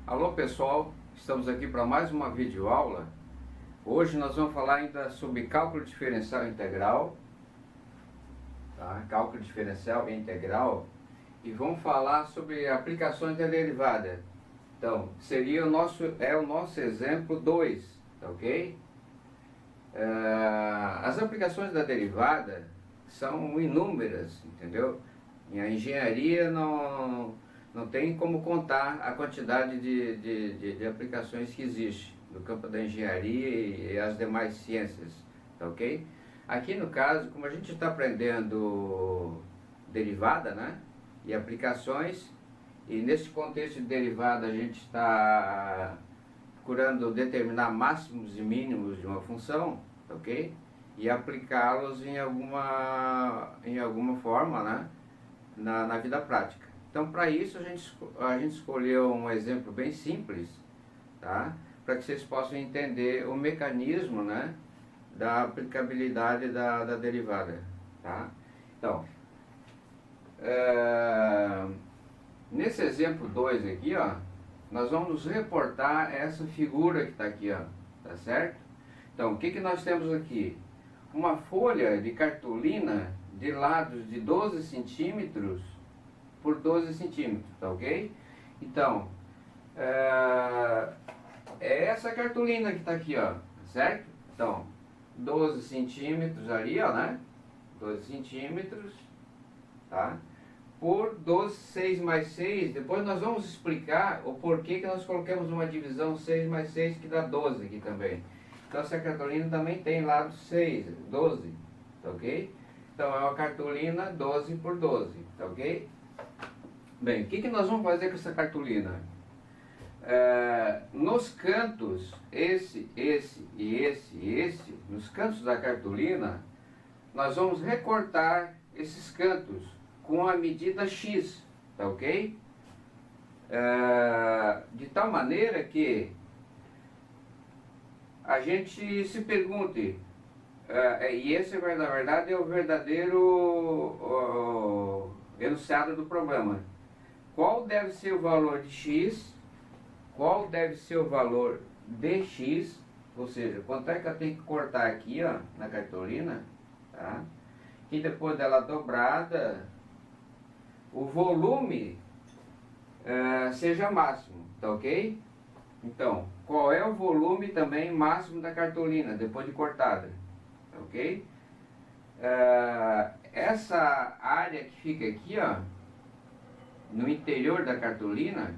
Alô pessoal, estamos aqui para mais uma videoaula. Hoje nós vamos falar ainda sobre cálculo diferencial integral, tá? Cálculo diferencial e integral, e vamos falar sobre aplicações da derivada. Então, seria o nosso exemplo 2, tá ok? As aplicações da derivada são inúmeras, entendeu? E a engenharia não tem como contar a quantidade de aplicações que existe no campo da engenharia e as demais ciências, tá ok? Aqui no caso, como a gente está aprendendo derivada, né, e aplicações, e nesse contexto de derivada a gente está procurando determinar máximos e mínimos de uma função, tá ok? E aplicá-los em alguma forma, né, na vida prática. Então, para isso, a gente escolheu um exemplo bem simples, tá? Para que vocês possam entender o mecanismo, né, da aplicabilidade da derivada, tá? Então, nesse exemplo 2 aqui, ó, nós vamos reportar essa figura que está aqui, ó, tá certo? Então, o que nós temos aqui? Uma folha de cartolina de lados de 12 centímetros por 12 centímetros, tá ok? Então, é essa cartolina que está aqui, ó, certo? Então, 12 centímetros ali, ó, né? 12 centímetros, tá? Por 12, 6 mais 6, depois nós vamos explicar o porquê que nós colocamos uma divisão 6 mais 6 que dá 12 aqui também. Então essa cartolina também tem lado 6, 12, tá ok? Então é uma cartolina 12 por 12, tá ok? Bem, o que nós vamos fazer com essa cartolina? Nos cantos, esse e esse, nos cantos da cartolina, nós vamos recortar esses cantos com a medida X, tá ok? De tal maneira que a gente se pergunte, e esse na verdade é o verdadeiro enunciado do problema. Qual deve ser o valor de x, qual deve ser o valor de x, ou seja, quanto é que eu tenho que cortar aqui, ó, na cartolina, tá? E depois dela dobrada, o volume seja máximo, tá ok? Então, qual é o volume também máximo da cartolina, depois de cortada, tá ok? Essa área que fica aqui, ó, no interior da cartolina,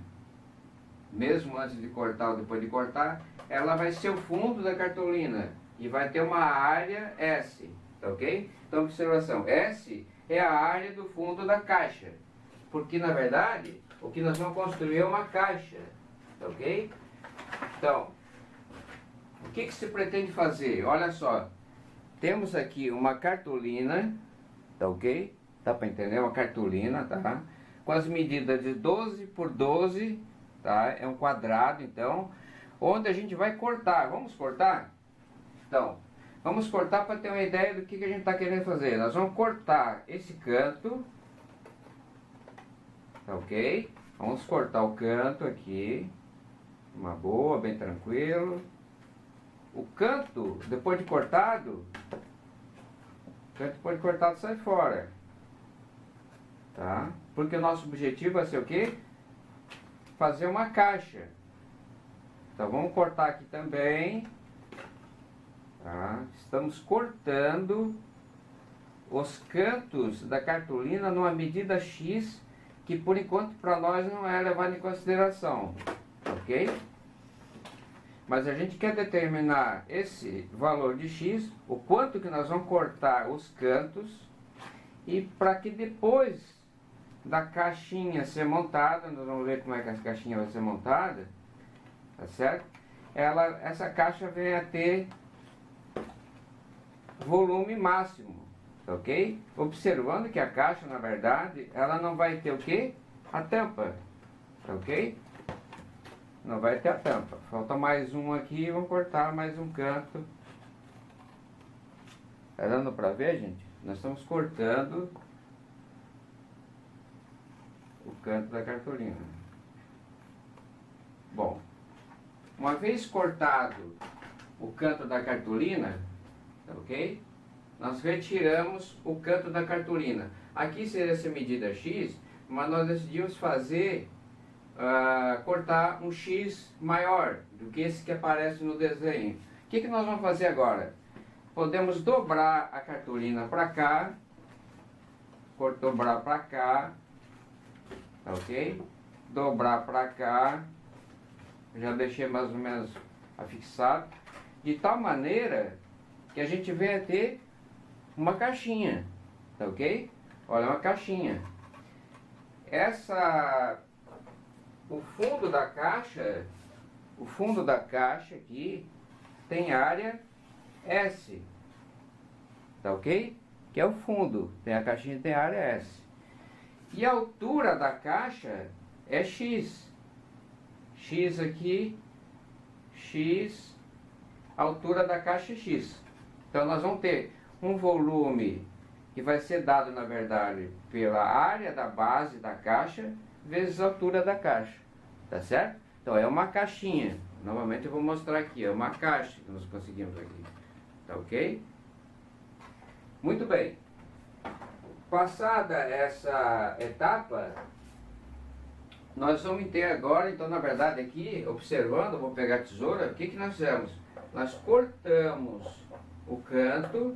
mesmo antes de cortar ou depois de cortar, ela vai ser o fundo da cartolina e vai ter uma área S, tá ok? Então, observação, S é a área do fundo da caixa, porque na verdade o que nós vamos construir é uma caixa, tá ok? Então, o que se pretende fazer? Olha só, temos aqui uma cartolina, tá ok? Dá para entender? Uma cartolina, tá? Com as medidas de 12 por 12, tá? É um quadrado, então, onde a gente vai cortar. Vamos cortar? Então, vamos cortar para ter uma ideia do que a gente está querendo fazer. Nós vamos cortar esse canto, tá ok? Vamos cortar o canto aqui, uma boa, bem tranquilo. O canto, depois de cortado, sai fora, tá? Porque o nosso objetivo vai ser o quê? Fazer uma caixa. Então vamos cortar aqui também, tá? Estamos cortando os cantos da cartolina numa medida X, que por enquanto para nós não é levado em consideração, ok? Mas a gente quer determinar esse valor de X, o quanto que nós vamos cortar os cantos, e para que depois da caixinha ser montada, nós vamos ver como é que essa caixinha vai ser montada, tá certo? Essa caixa vem a ter volume máximo, ok? Observando que a caixa, na verdade, ela não vai ter o que? A tampa, ok? Não vai ter a tampa. Falta mais um aqui, vamos cortar mais um canto. Tá dando pra ver, gente? Nós estamos cortando o canto da cartolina. Bom, uma vez cortado o canto da cartolina, ok? Nós retiramos o canto da cartolina. Aqui seria essa medida X, mas nós decidimos fazer, cortar um X maior do que esse que aparece no desenho. O que nós vamos fazer agora? Podemos dobrar a cartolina para cá, dobrar para cá, ok? Dobrar para cá, já deixei mais ou menos afixado, de tal maneira que a gente venha ter uma caixinha, tá ok? Olha, uma caixinha. O fundo da caixa aqui tem área S, tá ok? Que é o fundo, tem a caixinha, tem a área S. E a altura da caixa é X. X aqui, X, a altura da caixa é X. Então nós vamos ter um volume que vai ser dado, na verdade, pela área da base da caixa vezes a altura da caixa, tá certo? Então é uma caixinha. Novamente eu vou mostrar aqui, é uma caixa que nós conseguimos aqui, tá ok? Muito bem. Passada essa etapa, nós vamos ter agora, então, na verdade, aqui, observando, vou pegar a tesoura, o que nós fizemos? Nós cortamos o canto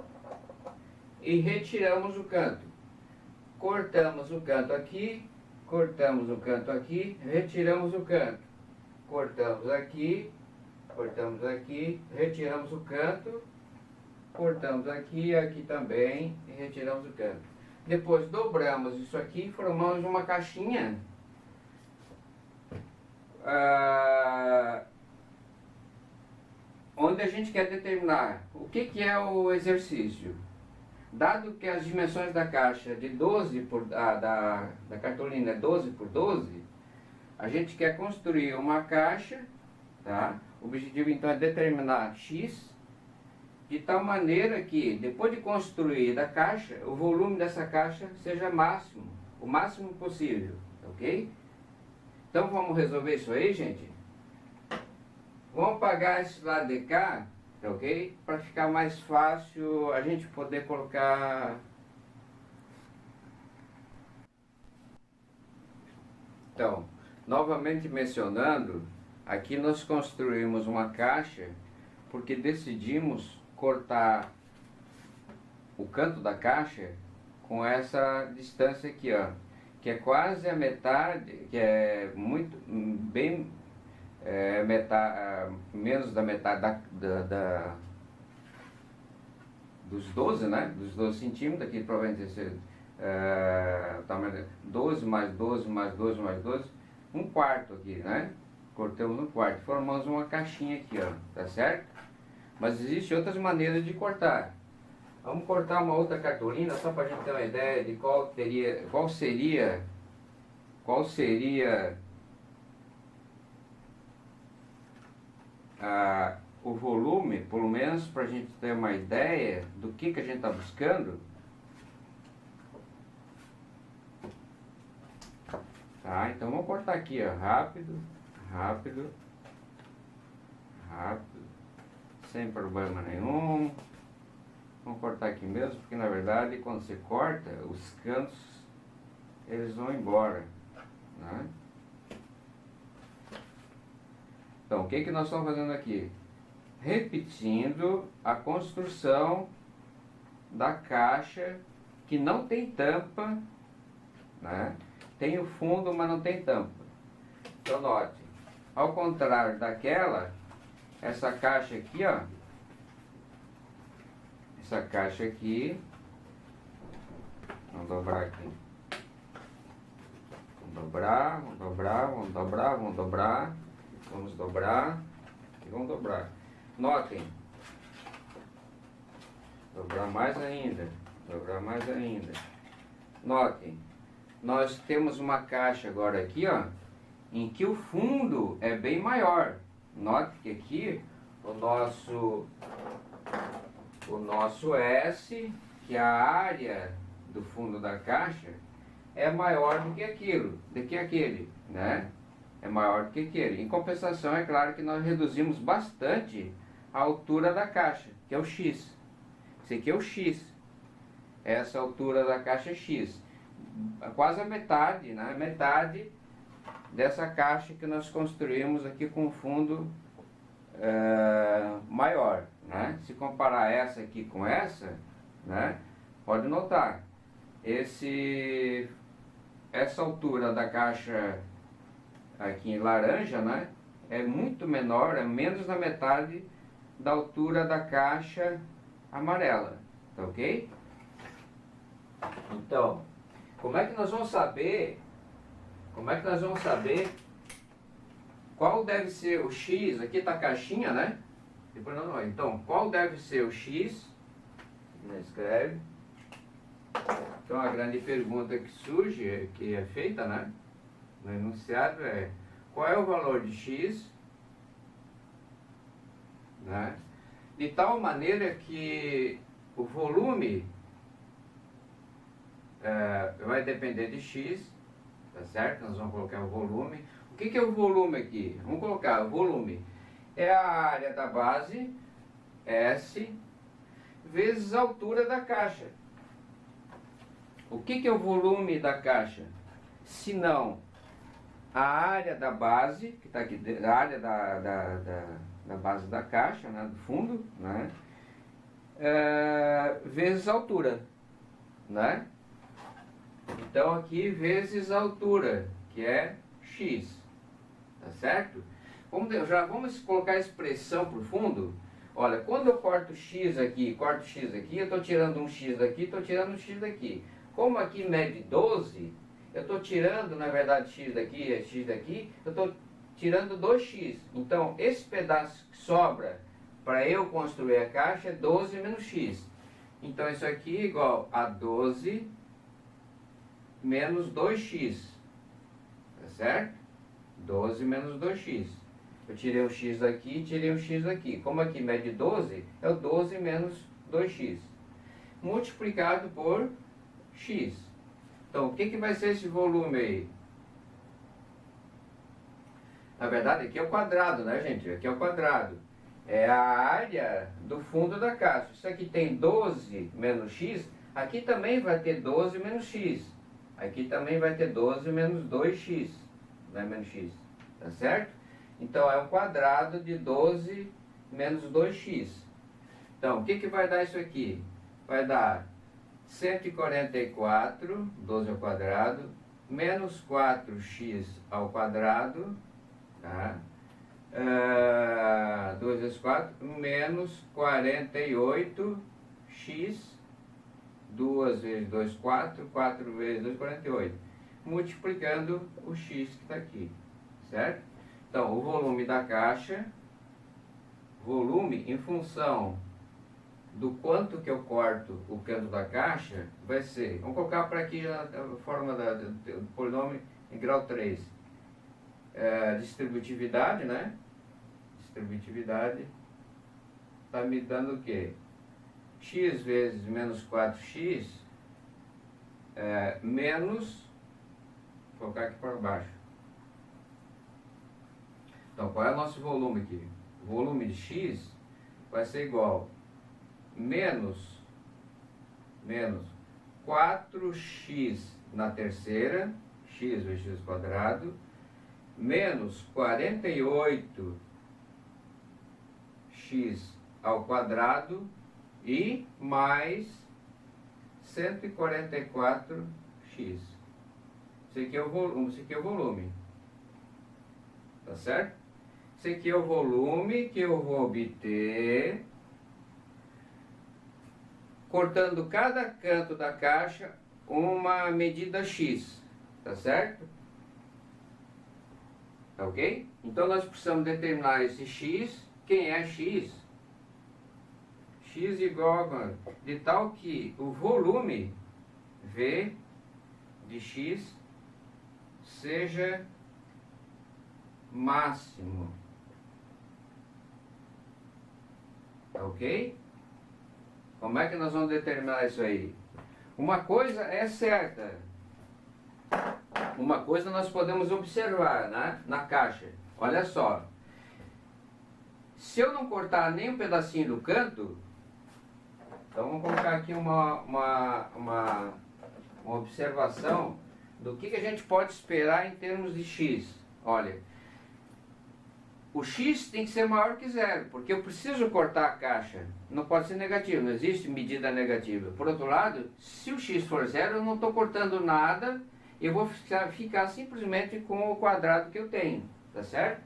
e retiramos o canto. Cortamos o canto aqui, cortamos o canto aqui, retiramos o canto. Cortamos aqui, retiramos o canto, cortamos aqui, aqui também, e retiramos o canto. Depois dobramos isso aqui e formamos uma caixinha. Onde a gente quer determinar o que é o exercício. Dado que as dimensões da caixa de 12 da cartolina é 12 por 12, a gente quer construir uma caixa, tá? O objetivo então é determinar X, de tal maneira que, depois de construir a caixa, o volume dessa caixa seja máximo, o máximo possível, ok? Então vamos resolver isso aí, gente? Vamos apagar esse lado de cá, ok? Para ficar mais fácil a gente poder colocar... Então, novamente mencionando, aqui nós construímos uma caixa porque decidimos cortar o canto da caixa com essa distância aqui, ó, que é quase a metade, que é muito, bem, menos da metade dos 12, né? Dos 12 centímetros, aqui provavelmente esse tamanho 12 mais 12 mais 12 mais 12, um quarto aqui, né? Cortamos um quarto, formamos uma caixinha aqui, ó, tá certo? Mas existem outras maneiras de cortar. Vamos cortar uma outra cartolina só para a gente ter uma ideia de qual seria o volume, pelo menos para a gente ter uma ideia do que a gente está buscando. Tá, então vamos cortar aqui, ó, rápido, sem problema nenhum. Vamos cortar aqui mesmo, porque na verdade quando você corta, os cantos eles vão embora, né? Então, o que nós estamos fazendo aqui? Repetindo a construção da caixa que não tem tampa, né? Tem o fundo, mas não tem tampa. Então, note, ao contrário daquela, essa caixa aqui, ó, essa caixa aqui, vamos dobrar aqui, dobrar, vamos dobrar, vamos dobrar, vamos dobrar, vamos dobrar e vamos dobrar. Notem, dobrar mais ainda, dobrar mais ainda. Notem, nós temos uma caixa agora aqui, ó, em que o fundo é bem maior. Note que aqui o nosso S, que é a área do fundo da caixa, é maior do que aquele, né? É maior do que aquele. Em compensação, é claro que nós reduzimos bastante a altura da caixa, que é o X. Esse aqui é o X. Essa altura da caixa é X. Quase a metade, né? Metade dessa caixa que nós construímos aqui com fundo maior, né? Se comparar essa aqui com essa, né? Pode notar, essa altura da caixa aqui em laranja, né? É muito menor, é menos da metade da altura da caixa amarela, tá ok? Então, como é que nós vamos saber qual deve ser o X? Aqui está a caixinha, né? Então, qual deve ser o X? Escreve. Então, a grande pergunta que surge, que é feita, né, no enunciado é: qual é o valor de X? Né? De tal maneira que o volume vai depender de X, tá certo? Nós vamos colocar o volume. O que é o volume aqui? Vamos colocar o volume. É a área da base, S, vezes a altura da caixa. O que é o volume da caixa? Se não a área da base, que está aqui, a área da base da caixa, né, do fundo, né, vezes a altura, né? Então aqui vezes a altura, que é X, tá certo? Vamos colocar a expressão para o fundo. Olha, quando eu corto X aqui, eu estou tirando um X daqui, estou tirando um X daqui. Como aqui mede 12, eu estou tirando, na verdade, X daqui, eu estou tirando 2X. Então, esse pedaço que sobra para eu construir a caixa é 12 menos X. Então, isso aqui é igual a 12 menos 2X. Tá certo? 12 menos 2X. Eu tirei um X daqui e tirei um X daqui. Como aqui mede 12, é o 12 menos 2X. Multiplicado por X. Então, o que vai ser esse volume aí? Na verdade, aqui é o quadrado, né, gente? Aqui é o quadrado. É a área do fundo da caixa. Isso aqui tem 12 menos X. Aqui também vai ter 12 menos X. Aqui também vai ter 12 menos 2X. Não é menos X. Tá certo? Então, é um quadrado de 12 menos 2X. Então, o que vai dar isso aqui? Vai dar 144, 12 ao quadrado, menos 4x ao quadrado, tá? 2 vezes 4, menos 48x, 2 vezes 2, 4, 4 vezes 2, 48. Multiplicando o x que está aqui, certo? Então, o volume da caixa, volume em função do quanto que eu corto o canto da caixa, vai ser, vamos colocar para aqui a forma do polinômio em grau 3. Distributividade, né? Distributividade está me dando o quê? X vezes menos 4x menos, vou colocar aqui para baixo. Então, qual é o nosso volume aqui? O volume de x vai ser igual menos 4x na terceira, x vezes x quadrado, menos 48x ao quadrado e mais 144x. Isso aqui é o volume. Tá certo? Esse aqui é o volume que eu vou obter cortando cada canto da caixa uma medida X, tá certo? Tá ok? Então nós precisamos determinar esse x. Quem é x? X igual a... de tal que o volume V de x seja máximo. Tá ok? Como é que nós vamos determinar isso aí? Uma coisa é certa. Uma coisa nós podemos observar, né, na caixa. Olha só. Se eu não cortar nem um pedacinho do canto, então vamos colocar aqui uma observação do que a gente pode esperar em termos de x. Olha, o x tem que ser maior que zero, porque eu preciso cortar a caixa. Não pode ser negativo, não existe medida negativa. Por outro lado, se o x for zero, eu não estou cortando nada, eu vou ficar simplesmente com o quadrado que eu tenho, tá certo?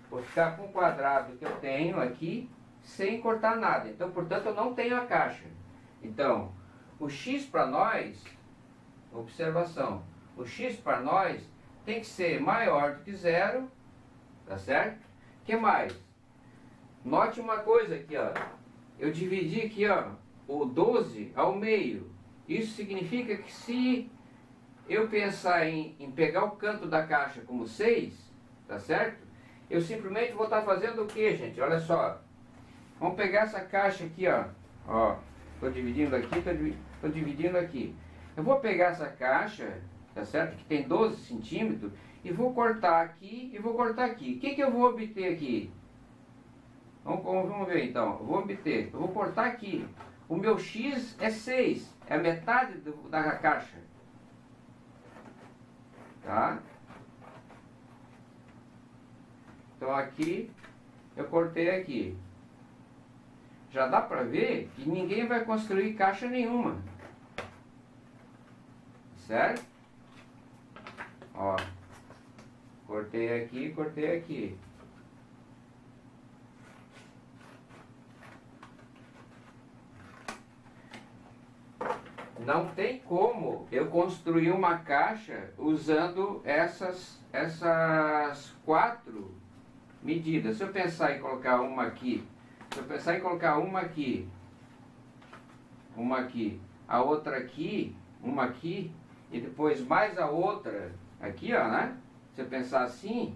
Vou ficar com o quadrado que eu tenho aqui, sem cortar nada. Então, portanto, eu não tenho a caixa. Então, o x para nós, observação, o x para nós tem que ser maior do que zero, tá certo? O que mais? Note uma coisa aqui, ó. Eu dividi aqui, ó, o 12 ao meio. Isso significa que se eu pensar em pegar o canto da caixa como 6, tá certo? Eu simplesmente vou estar fazendo o que, gente? Olha só. Vamos pegar essa caixa aqui, ó. Ó, estou dividindo aqui, estou dividindo aqui. Eu vou pegar essa caixa, tá certo? Que tem 12 centímetros, e vou cortar aqui e vou cortar aqui. O que que eu vou obter aqui? Vamos ver então. Eu vou cortar aqui. O meu x é 6, é a metade da caixa. Tá? Então aqui, eu cortei aqui. Já dá para ver que ninguém vai construir caixa nenhuma. Certo? Ó. Cortei aqui, cortei aqui. Não tem como eu construir uma caixa usando essas 4 medidas. Se eu pensar em colocar uma aqui, uma aqui, a outra aqui, uma aqui, e depois mais a outra aqui, ó, né? Se eu pensar assim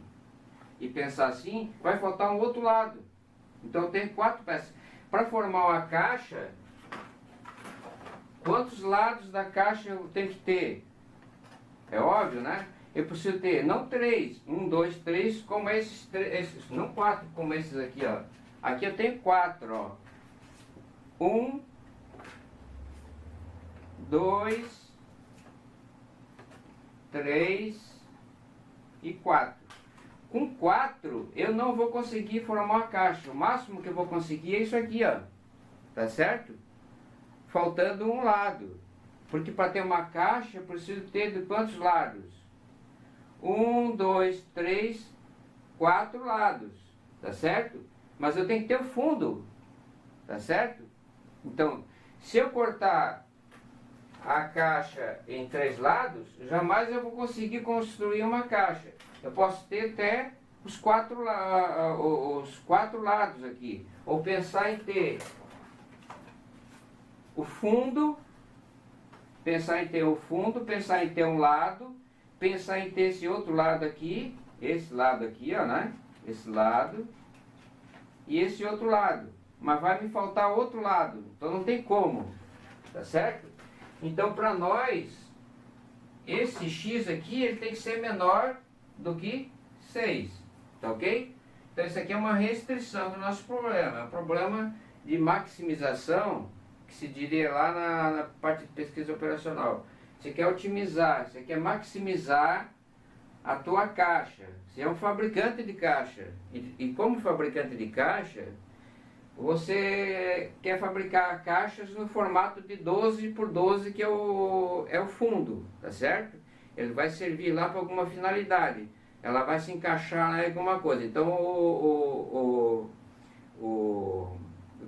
e pensar assim, vai faltar um outro lado. Então tem 4 peças. Para formar uma caixa, quantos lados da caixa eu tenho que ter? É óbvio, né? Eu preciso ter, não 3, 1, 2, 3, como esses 3, não 4 como esses aqui, ó. Aqui eu tenho 4, ó. 1, 2, 3 e 4. Com 4 eu não vou conseguir formar uma caixa. O máximo que eu vou conseguir é isso aqui, ó. Tá certo? Faltando um lado. Porque para ter uma caixa eu preciso ter de quantos lados? 1, 2, 3, 4 lados. Tá certo? Mas eu tenho que ter o fundo. Tá certo? Então, se eu cortar a caixa em 3 lados, jamais eu vou conseguir construir uma caixa. Eu posso ter até os 4 lados aqui. Ou pensar em ter o fundo, pensar em ter um lado, pensar em ter esse outro lado aqui, esse lado aqui, ó, né? Esse lado e esse outro lado. Mas vai me faltar outro lado, então não tem como, tá certo? Então para nós, esse x aqui, ele tem que ser menor do que 6, tá ok? Então isso aqui é uma restrição do nosso problema, é um problema de maximização, que se diria lá na parte de pesquisa operacional. Você quer otimizar, você quer maximizar a tua caixa. Você é um fabricante de caixa. E como fabricante de caixa, você quer fabricar caixas no formato de 12 por 12, que é o fundo, tá certo? Ele vai servir lá para alguma finalidade. Ela vai se encaixar em alguma coisa. Então o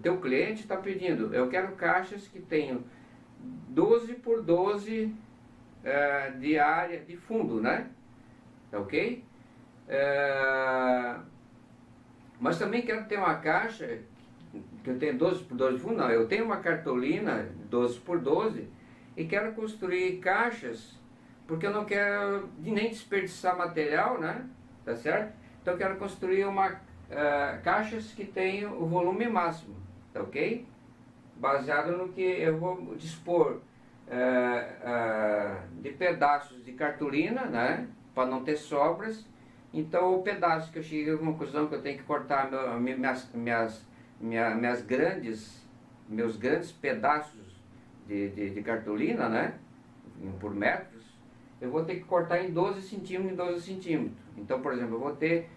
teu cliente está pedindo, eu quero caixas que tenham 12 por 12 de área de fundo, né? Tá ok? Mas também quero ter uma caixa que eu tenho 12 por 12 fundo, não, eu tenho uma cartolina 12 por 12 e quero construir caixas porque eu não quero nem desperdiçar material, né? Tá certo? Então eu quero construir caixas que tenham o volume máximo, tá ok? Baseado no que eu vou dispor de pedaços de cartolina, né? Para não ter sobras. Então o pedaço que eu cheguei à conclusão que eu tenho que cortar meus grandes pedaços de cartolina, né? Por metros, eu vou ter que cortar em 12 centímetros em 12 centímetros. Então, por exemplo, eu vou ter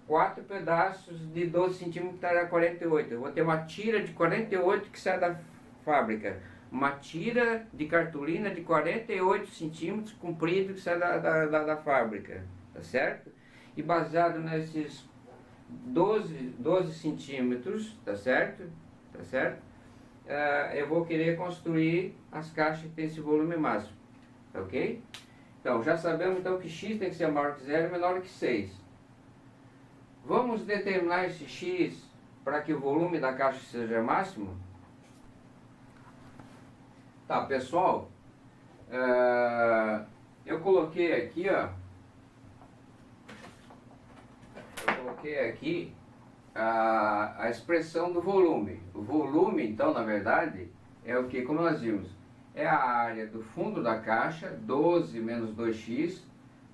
4 pedaços de 12 centímetros, que dará 48. Eu vou ter uma tira de 48 que sai da fábrica. Uma tira de cartolina de 48 centímetros comprido que sai da fábrica. Tá certo? E baseado nesses 12 centímetros, tá certo? Tá certo? Eu vou querer construir as caixas que tem esse volume máximo. Tá ok? Então, já sabemos então que x tem que ser maior que 0 e menor que 6. Vamos determinar esse x para que o volume da caixa seja máximo? Tá, pessoal, eu coloquei aqui, ó, a expressão do volume. O volume, então, na verdade, é o que, como nós vimos, é a área do fundo da caixa, 12 menos 2x,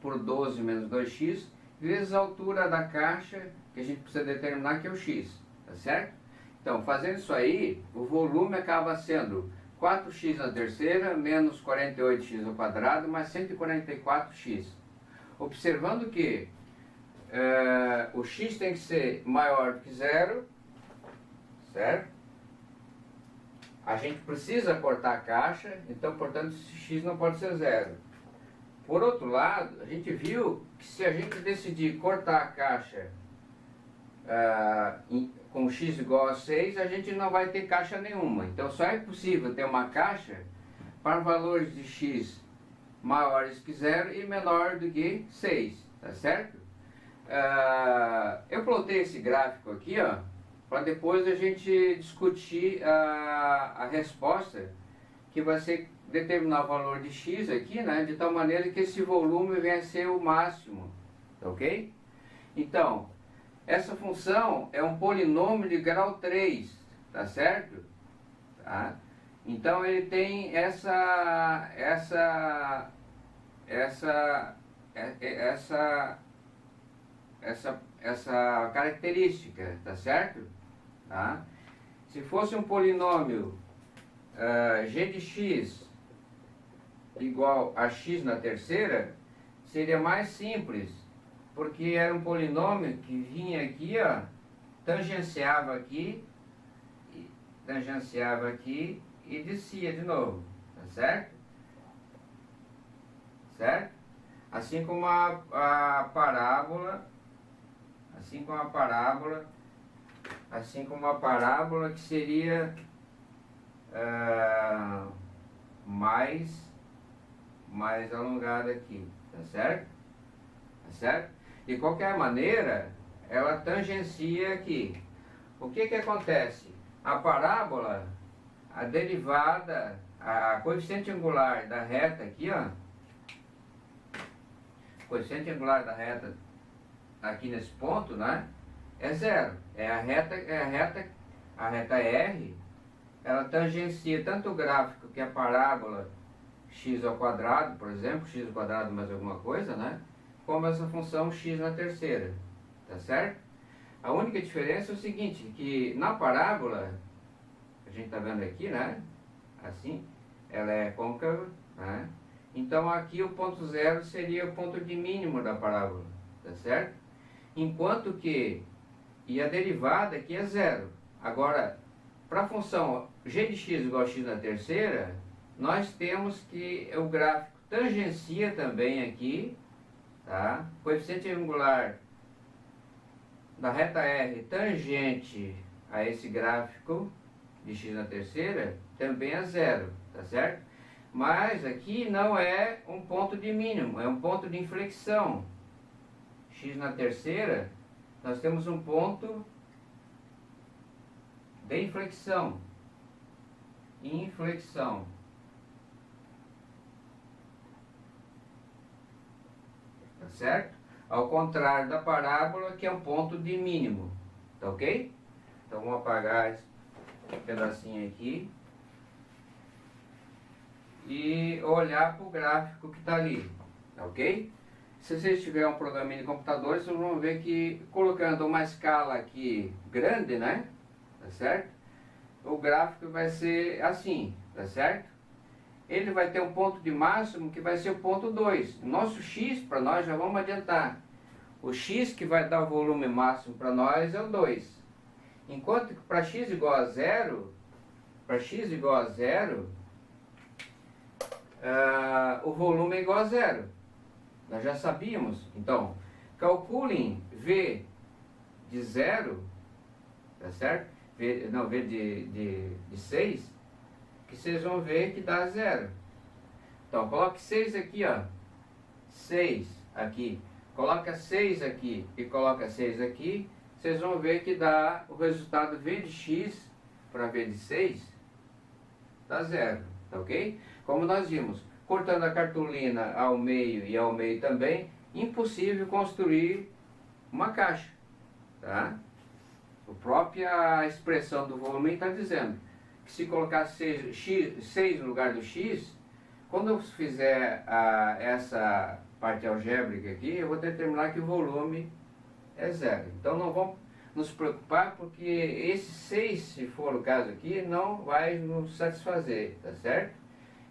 por 12 menos 2x, vezes a altura da caixa, que a gente precisa determinar, que é o x, tá certo? Então, fazendo isso aí, o volume acaba sendo 4x na terceira, menos 48x ao quadrado, mais 144x. Observando que o x tem que ser maior do que 0, certo? A gente precisa cortar a caixa, então, portanto, esse x não pode ser 0. Por outro lado, a gente viu que se a gente decidir cortar a caixa com x igual a 6, a gente não vai ter caixa nenhuma. Então, só é possível ter uma caixa para valores de x maiores que 0 e menor do que 6, tá certo? Eu plotei esse gráfico aqui, ó, para depois a gente discutir a resposta, que vai ser determinar o valor de x aqui, né, de tal maneira que esse volume venha a ser o máximo, ok? Então, essa função é um polinômio de grau 3, tá certo? Tá? Então ele tem essa característica, tá certo? Tá? Se fosse um polinômio g de x igual a x na terceira, seria mais simples, porque era um polinômio que vinha aqui, ó, tangenciava aqui e descia de novo, tá certo? Certo? Assim como a parábola que seria mais alongada aqui, tá certo? Tá certo? De qualquer maneira, ela tangencia aqui. O que acontece? A parábola, a derivada, a coeficiente angular da reta aqui, ó, coeficiente angular da reta aqui nesse ponto, né, é 0. A reta R, ela tangencia tanto o gráfico que é a parábola x ao quadrado, por exemplo, x ao quadrado mais alguma coisa, né, como essa função x na terceira, tá certo? A única diferença é o seguinte, que na parábola, a gente está vendo aqui, né, assim, ela é côncava, né, então aqui o ponto 0 seria o ponto de mínimo da parábola, tá certo? Enquanto que, e a derivada aqui é 0. Agora, para a função g de x igual a x na terceira, nós temos que o gráfico tangencia também aqui, tá? Coeficiente angular da reta R tangente a esse gráfico de x na terceira também é 0, tá certo? Mas aqui não é um ponto de mínimo, é um ponto de inflexão, x na terceira, nós temos um ponto de inflexão. Inflexão. Tá certo? Ao contrário da parábola, que é um ponto de mínimo. Tá ok? Então vamos apagar esse pedacinho aqui e olhar para o gráfico que está ali. Tá ok? Se vocês tiverem um programinha de computador, vocês vão ver que colocando uma escala aqui grande, né? Tá certo? O gráfico vai ser assim, tá certo? Ele vai ter um ponto de máximo que vai ser o ponto 2. Nosso x, para nós, já vamos adiantar. O x que vai dar o volume máximo para nós é o 2. Enquanto que para x igual a zero, o volume é igual a zero. Nós já sabíamos. Então, calculem V de 0, tá certo? V de 6, que vocês vão ver que dá 0. Então, coloque 6 aqui, ó. 6 aqui. Coloca 6 aqui e coloca 6 aqui. Vocês vão ver que dá o resultado V de x para V de 6, dá 0, tá ok? Como nós vimos, cortando a cartolina ao meio e ao meio também, impossível construir uma caixa, tá? A própria expressão do volume está dizendo que se colocar 6 no lugar do x, quando eu fizer essa parte algébrica aqui, eu vou determinar que o volume é 0. Então não vamos nos preocupar, porque esse 6, se for o caso aqui, não vai nos satisfazer, tá certo?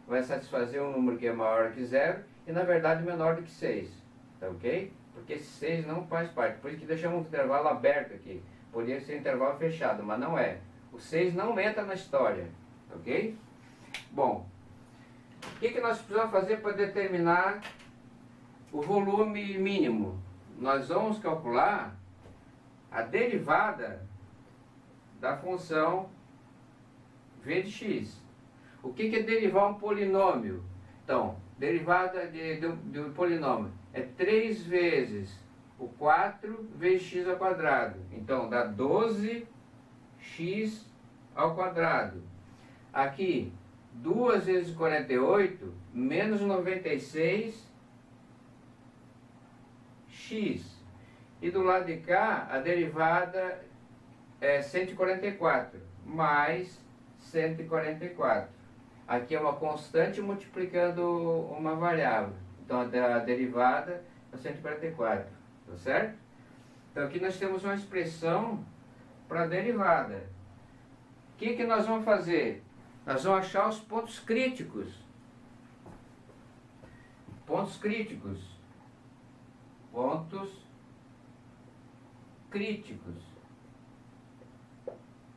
Vai satisfazer um número que é maior que 0 e na verdade menor do que 6, tá ok? Porque esse 6 não faz parte, por isso que deixamos um intervalo aberto aqui. Poderia ser um intervalo fechado, mas não é. O 6 não entra na história, ok? Bom, o que nós precisamos fazer para determinar o volume mínimo? Nós vamos calcular a derivada da função v de x. O que é derivar um polinômio? Então, derivada de um polinômio é 3 vezes o 4 vezes x ao quadrado. Então, dá 12x ao quadrado. Aqui, 2 vezes 48 menos 96x. E do lado de cá, a derivada é 144 mais 144. Aqui é uma constante multiplicando uma variável. Então, a derivada é 144. Tá certo? Então, aqui nós temos uma expressão para a derivada. O que nós vamos fazer? Nós vamos achar os pontos críticos. Pontos críticos. Pontos críticos.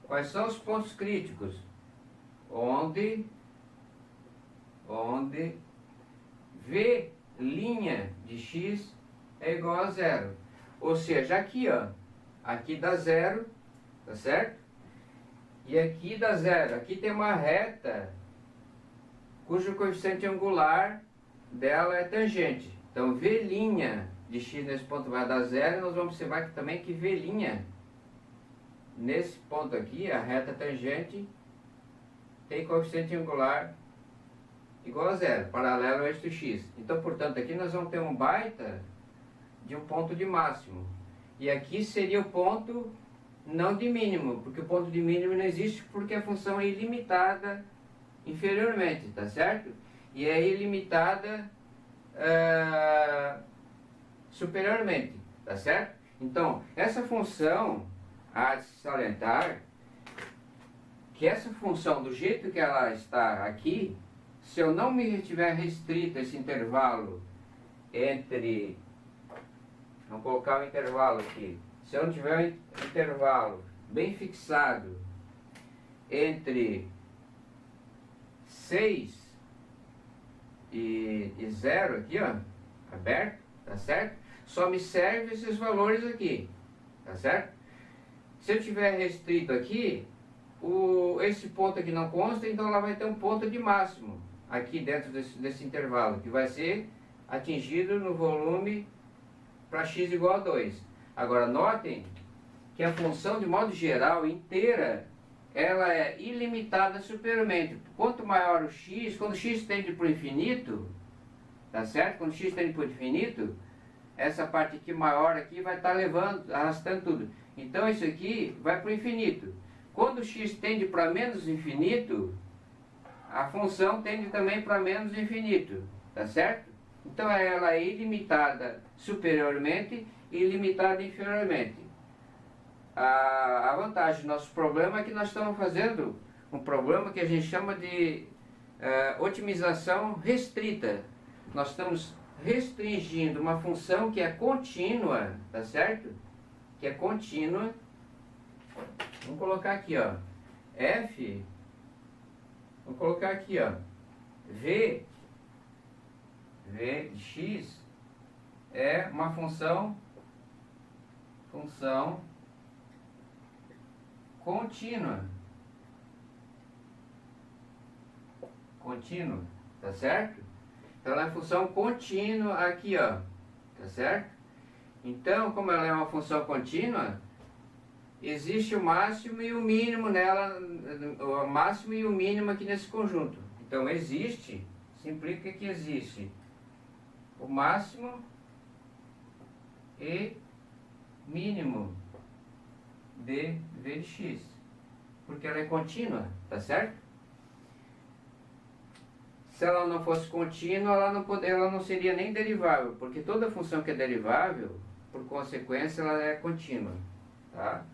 Quais são os pontos críticos? Onde V' de x é igual a 0. Ou seja, aqui, ó, aqui dá 0, tá certo? E aqui dá 0. Aqui tem uma reta cujo coeficiente angular dela é tangente. Então, V' de x nesse ponto vai dar 0, e nós vamos observar que também que V' nesse ponto aqui, a reta tangente, tem coeficiente angular igual a 0, paralelo ao eixo x. Então, portanto, aqui nós vamos ter um baita de um ponto de máximo. E aqui seria o ponto não de mínimo, porque o ponto de mínimo não existe porque a função é ilimitada inferiormente, tá certo? E é ilimitada superiormente, tá certo? Então, essa função, há de se salientar que essa função, do jeito que ela está aqui, se eu não me tiver restrito esse intervalo entre, vamos colocar o intervalo aqui, se eu não tiver um intervalo bem fixado entre 6 e 0 aqui, ó, aberto, tá certo? Só me serve esses valores aqui, tá certo? Se eu tiver restrito aqui, esse ponto aqui não consta, então lá vai ter um ponto de máximo aqui dentro desse intervalo, que vai ser atingido no volume para x igual a 2. Agora, notem que a função, de modo geral, inteira, ela é ilimitada superiormente. Quanto maior o x, quando x tende para o infinito, tá certo? Quando x tende para o infinito, essa parte aqui maior aqui vai estar levando, arrastando tudo. Então isso aqui vai para o infinito. Quando x tende para menos infinito, a função tende também para menos infinito, tá certo? Então ela é ilimitada superiormente e ilimitada inferiormente. A vantagem do nosso problema é que nós estamos fazendo um problema que a gente chama de otimização restrita. Nós estamos restringindo uma função que é contínua, tá certo? Que é contínua. Vamos colocar aqui, ó, f, vamos colocar aqui, ó, v de x é uma função contínua, tá certo? Então ela é função contínua aqui, ó, tá certo? Então, como ela é uma função contínua, existe o máximo e o mínimo nela, o máximo e o mínimo aqui nesse conjunto. Então existe, isso implica que existe o máximo e mínimo de v de x, porque ela é contínua, tá certo? Se ela não fosse contínua, ela não seria nem derivável, porque toda função que é derivável, por consequência, ela é contínua, tá?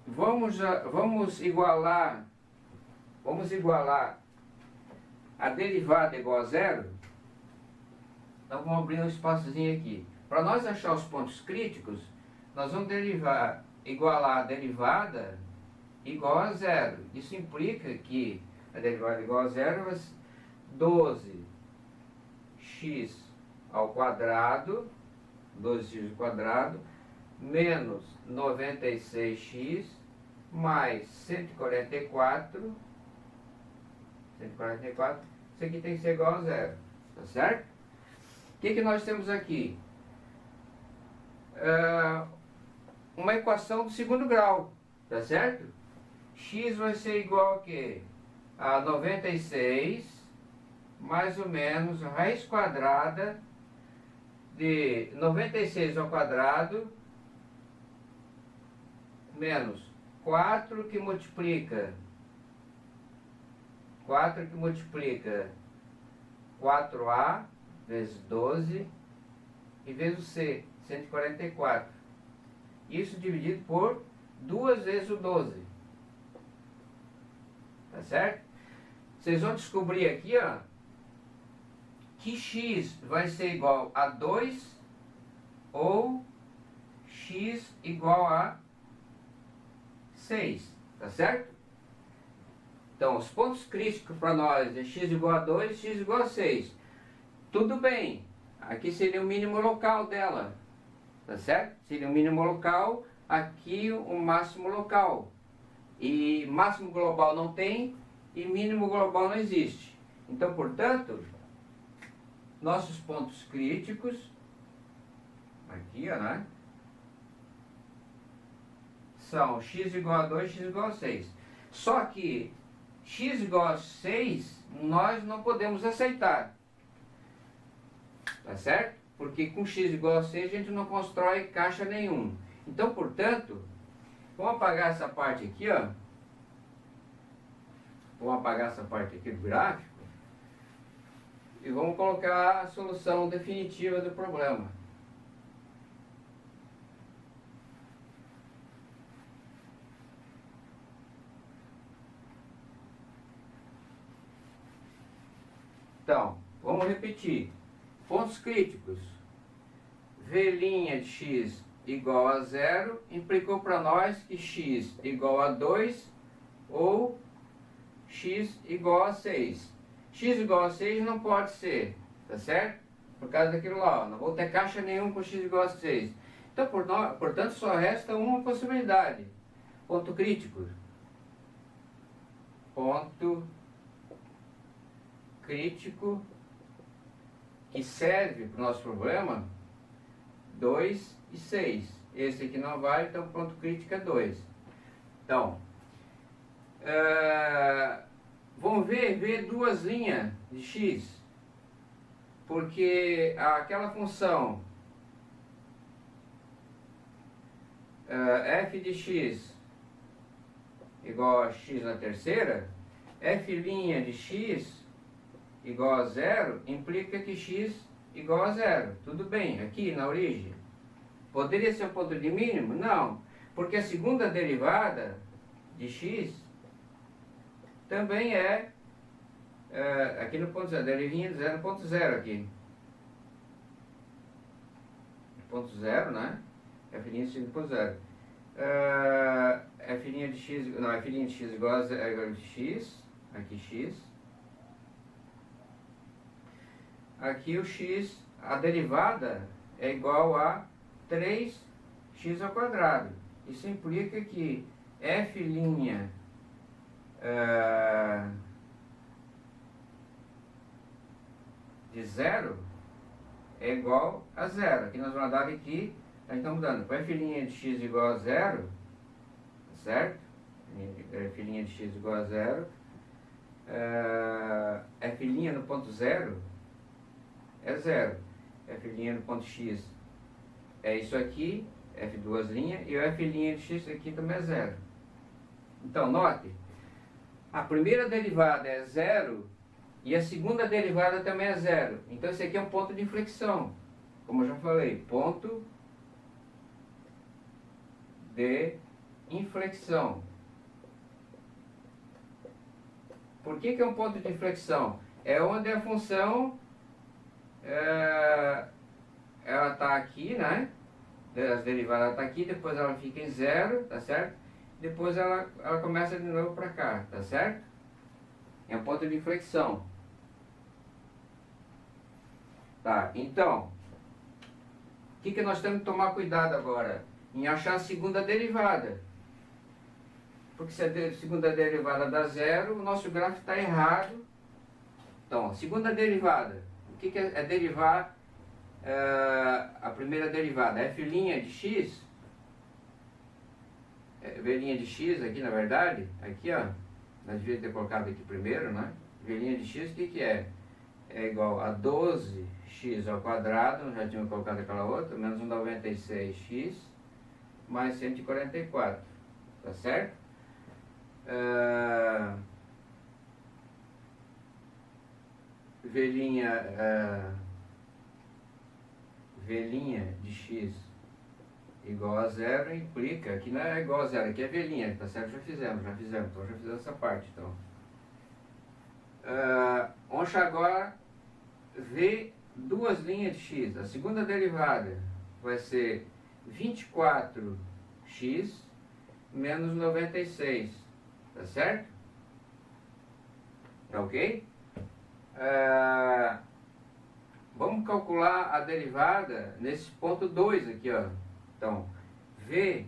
Vamos igualar a derivada igual a zero. Então vamos abrir um espaçozinho aqui. Para nós achar os pontos críticos, nós vamos igualar a derivada igual a zero. Isso implica que a derivada igual a zero vai ser 12x ao quadrado, 12x ao quadrado, menos 96x mais 144, isso aqui tem que ser igual a zero, tá certo? O que nós temos aqui? Uma equação do segundo grau, tá certo? X vai ser igual a quê? A 96 mais ou menos a raiz quadrada de 96 ao quadrado menos 4 que multiplica 4a vezes 12 e vezes o c, 144. Isso dividido por 2 vezes o 12. Tá certo? Vocês vão descobrir aqui, ó, que x vai ser igual a 2 ou x igual a 6. Tá certo? Então, os pontos críticos para nós é x igual a 2 e x igual a 6. Tudo bem. Aqui seria o mínimo local dela. Tá certo? Seria o mínimo local, aqui o máximo local. E máximo global não tem e mínimo global não existe. Então, portanto, nossos pontos críticos, aqui, ó, né, são x igual a 2, x igual a 6. Só que x igual a 6 nós não podemos aceitar. Tá certo? Porque com x igual a 6 a gente não constrói caixa nenhum. Então, portanto, vamos apagar essa parte aqui, ó. Vamos apagar essa parte aqui do gráfico. E vamos colocar a solução definitiva do problema. Então, vamos repetir. Pontos críticos. V' de x igual a 0 implicou para nós que x igual a 2 ou x igual a 6. X igual a 6 não pode ser, tá certo? Por causa daquilo lá, ó, não vou ter caixa nenhum com x igual a 6. Então, portanto, só resta uma possibilidade. Ponto crítico. Ponto crítico que serve para o nosso problema, 2 e 6. Esse aqui não vale, então o ponto crítico é 2. Então, vamos ver duas linhas de x, porque aquela função f de x igual a x na terceira, f' de x igual a 0 implica que x igual a 0. Tudo bem, aqui na origem. Poderia ser o ponto de mínimo? Não, porque a segunda derivada de x também aqui no ponto zero, derivinha de 0,0 aqui. Ponto zero, né? F' de x ponto zero. F' de x, não, F' de x igual a x, aqui x. Aqui o x, a derivada é igual a 3x ao quadrado. Isso implica que f' de 0 é igual a 0. Aqui nós vamos dar aqui, a gente está mudando para f' de x igual a 0, certo? F' de x igual a 0. F' no ponto 0 é 0. F' no ponto x é isso aqui, f duas linhas, e o f' de x aqui também é 0. Então, note, a primeira derivada é 0 e a segunda derivada também é 0. Então, esse aqui é um ponto de inflexão. Como eu já falei, ponto de inflexão. Por que é um ponto de inflexão? É onde a função ela está aqui, né? As derivadas está aqui, depois ela fica em 0, tá certo? Depois ela começa de novo para cá, tá certo? É um ponto de inflexão. Tá, então, o que nós temos que tomar cuidado agora? Em achar a segunda derivada. Porque se a segunda derivada dá 0, o nosso gráfico está errado. Então, segunda derivada. O que é derivar a primeira derivada? F' de x, V' de x aqui na verdade, aqui ó, nós devíamos ter colocado aqui primeiro, né? V' de x, o que é? É igual a 12x ao quadrado, já tínhamos colocado aquela outra, menos 96x, mais 144, tá certo? V' de x igual a 0 implica, aqui não é igual a 0, aqui é V', tá certo? Já fizemos, então já fizemos essa parte, então. Vamos agora ver duas linhas de x. A segunda derivada vai ser 24x menos 96, tá certo? Tá ok? Vamos calcular a derivada nesse ponto 2 aqui, ó. Então, V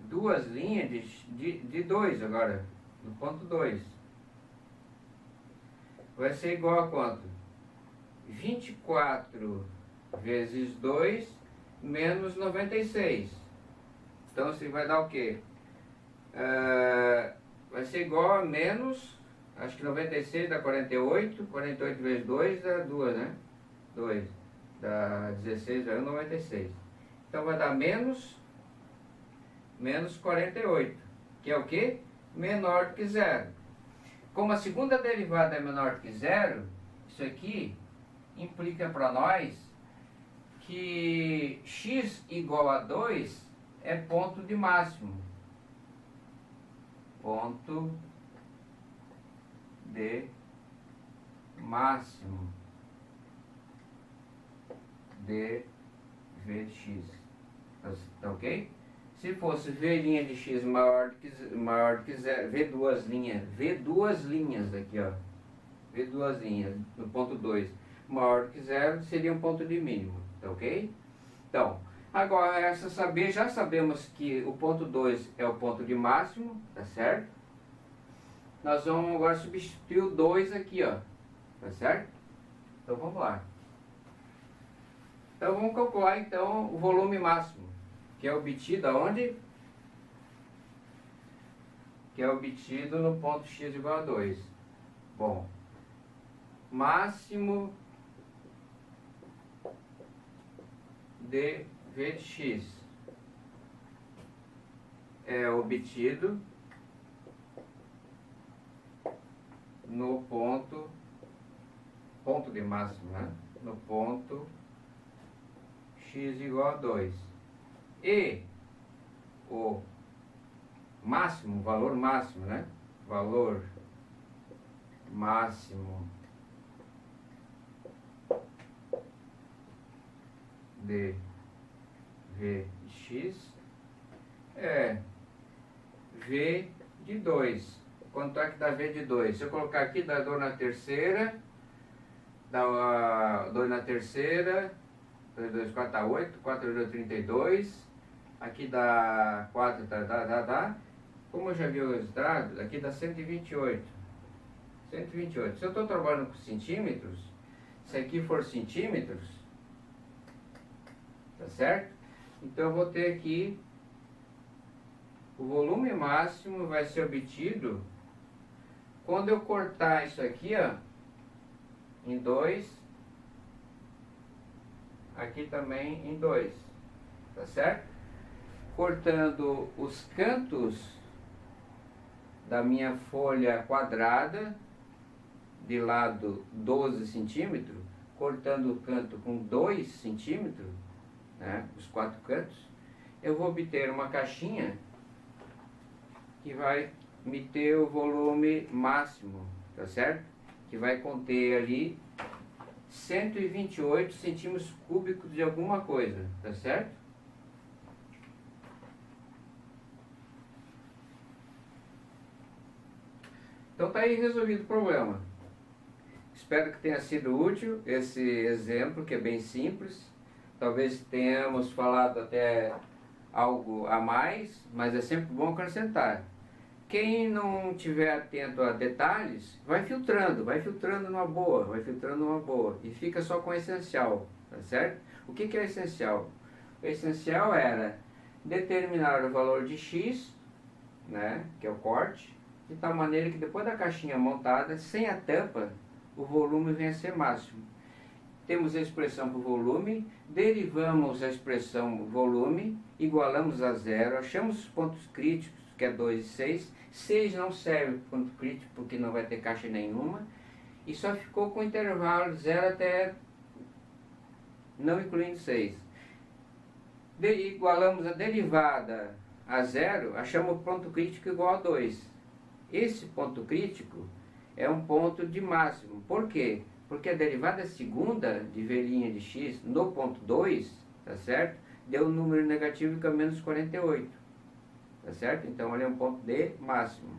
duas linhas de 2 agora, no ponto 2. Vai ser igual a quanto? 24 vezes 2 menos 96. Então, você vai dar o quê? Vai ser igual a menos, acho que 96 dá 48, 48 vezes 2 dá 2, né? 2, dá 16, dá 96. Então vai dar menos 48, que é o quê? Menor do que 0. Como a segunda derivada é menor do que 0, isso aqui implica para nós que x igual a 2 é ponto de máximo. Ponto de máximo de V de x. Tá ok? Se fosse V' de x maior do que 0, V duas linhas aqui, ó. V duas linhas no ponto 2 maior do que 0 seria um ponto de mínimo, tá ok? Então, agora já sabemos que o ponto 2 é o ponto de máximo, tá certo? Nós vamos agora substituir o 2 aqui, ó, tá certo? Então vamos lá. Então vamos calcular então o volume máximo, que é obtido aonde? Que é obtido no ponto x igual a 2. Bom, máximo de V de x é obtido no ponto de máximo, né? No ponto x igual a 2. E o máximo, valor máximo, né? Valor máximo de V de x é V de 2. Quanto é que dá V de 2? Se eu colocar aqui, dá 2 na terceira, dá 2 na terceira, 2, 2, 4 dá 8, 4, 2, 32, aqui dá 4, dá. Como eu já vi o resultado, aqui dá 128. 128. Se eu estou trabalhando com centímetros, se aqui for centímetros, tá certo? Então eu vou ter aqui, o volume máximo vai ser obtido quando eu cortar isso aqui, ó, em 2, aqui também em 2, tá certo? Cortando os cantos da minha folha quadrada, de lado 12 centímetros, cortando o canto com 2 centímetros, né, os 4 cantos, eu vou obter uma caixinha que vai me ter o volume máximo, tá certo? Que vai conter ali 128 centímetros cúbicos de alguma coisa, tá certo? Então tá aí resolvido o problema. Espero que tenha sido útil esse exemplo, que é bem simples. Talvez tenhamos falado até algo a mais, mas é sempre bom acrescentar. Quem não tiver atento a detalhes, vai filtrando numa boa, e fica só com o essencial, tá certo? O que é o essencial? O essencial era determinar o valor de x, né, que é o corte, de tal maneira que depois da caixinha montada, sem a tampa, o volume venha a ser máximo. Temos a expressão para o volume, derivamos a expressão volume, igualamos a zero, achamos os pontos críticos, que é 2 e 6. 6 não serve para ponto crítico porque não vai ter caixa nenhuma. E só ficou com intervalo 0 até não incluindo 6. Igualamos a derivada a zero, achamos o ponto crítico igual a 2. Esse ponto crítico é um ponto de máximo. Por quê? Porque a derivada segunda de V' de x no ponto 2, tá certo? Deu um número negativo que é menos 48. Tá certo? Então ele é um ponto de máximo.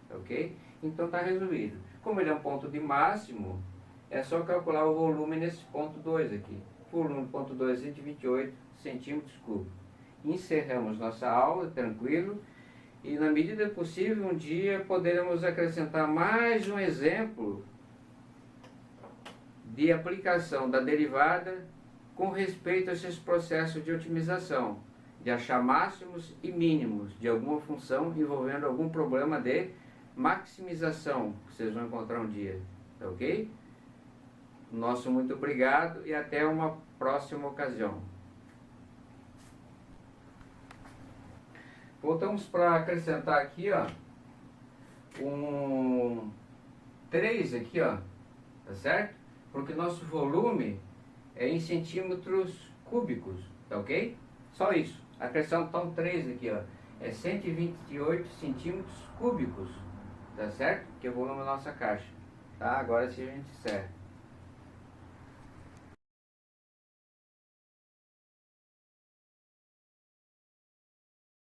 Ok? Então está resolvido. Como ele é um ponto de máximo, é só calcular o volume nesse ponto 2 aqui. O volume do ponto 2 é 128 centímetros cúbicos. Encerramos nossa aula, tranquilo. E na medida possível, um dia poderemos acrescentar mais um exemplo de aplicação da derivada com respeito a esses processos de otimização, de achar máximos e mínimos de alguma função envolvendo algum problema de maximização, que vocês vão encontrar um dia, tá ok? Nosso muito obrigado e até uma próxima ocasião. Voltamos para acrescentar aqui, ó, um 3 aqui, ó, tá certo? Porque nosso volume é em centímetros cúbicos, tá ok? Só isso. Acrescentar um 3 aqui, ó, é 128 centímetros cúbicos, tá certo? Que é o volume da nossa caixa, tá? Agora sim a gente encerra.